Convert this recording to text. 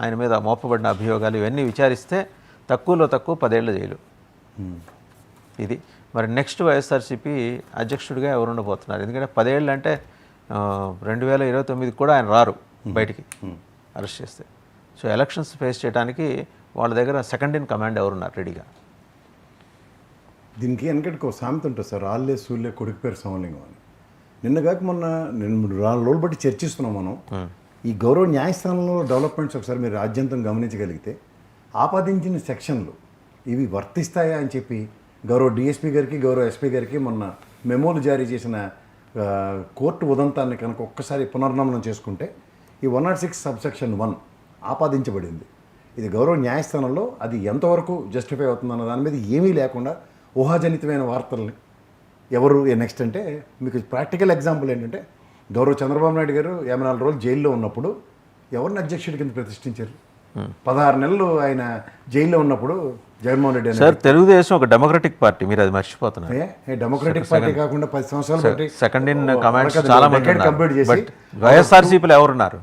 ఆయన మీద మోపబడిన అభియోగాలు ఇవన్నీ విచారిస్తే తక్కువలో తక్కువ 10 ఏళ్ల జైలు. ఇది మరి నెక్స్ట్ వైఎస్ఆర్సీపీ అధ్యక్షుడిగా ఎవరు ఉండబోతున్నారు? ఎందుకంటే 10 ఏళ్ళు అంటే 2029 కూడా ఆయన రారు బయటికి అరెస్ట్ చేస్తే. సో ఎలక్షన్స్ ఫేస్ చేయడానికి వాళ్ళ దగ్గర సెకండ్ ఇన్ కమాండ్ ఎవరున్నారు రెడీగా? దీనికి వెనకటికి ఒక సామెత ఉంటుంది సార్, రాళ్ళే సూళ్ళే కొడుకు పేరు సమలింగం అని. నిన్న కాక మొన్న 4 రోజులు బట్టి చర్చిస్తున్నాం మనం. ఈ గౌరవ న్యాయస్థానంలో డెవలప్మెంట్స్ ఒకసారి మీరు రాజ్యాంగం గమనించగలిగితే ఆపాదించిన సెక్షన్లు ఇవి వర్తిస్తాయా అని చెప్పి గౌరవ డిఎస్పీ గారికి గౌరవ ఎస్పీ గారికి మొన్న మెమోలు జారీ చేసిన కోర్టు ఉదంతాన్ని కనుక ఒక్కసారి పునర్నమనం చేసుకుంటే ఈ 106 సబ్సెక్షన్ 1 ఆపాదించబడింది. ఇది గౌరవ న్యాయస్థానంలో అది ఎంతవరకు జస్టిఫై అవుతుందన్న దాని మీద ఏమీ లేకుండా ఊహాజనితమైన వార్తల్ని ఎవరు నెక్స్ట్ అంటే మీకు ప్రాక్టికల్ ఎగ్జాంపుల్ ఏంటంటే గౌరవ చంద్రబాబు నాయుడు గారు 54 రోజులు జైల్లో ఉన్నప్పుడు ఎవరిని అధ్యక్షుడి కింద ప్రతిష్ఠించారు? 16 నెలలు ఆయన జైల్లో ఉన్నప్పుడు జగన్మోహన్ రెడ్డి సార్, తెలుగుదేశం ఒక డెమోక్రటిక్ పార్టీ, మీరు అది మర్చిపోతున్నారు. డెమోక్రటిక్ పార్టీ కాకుండా 10 సంవత్సరాలు సెకండ్ ఇన్ కమాండ్స్ చాలా మంది కంప్లీట్ చేసి వైఎస్ఆర్సీపీలో ఎవరున్నారు?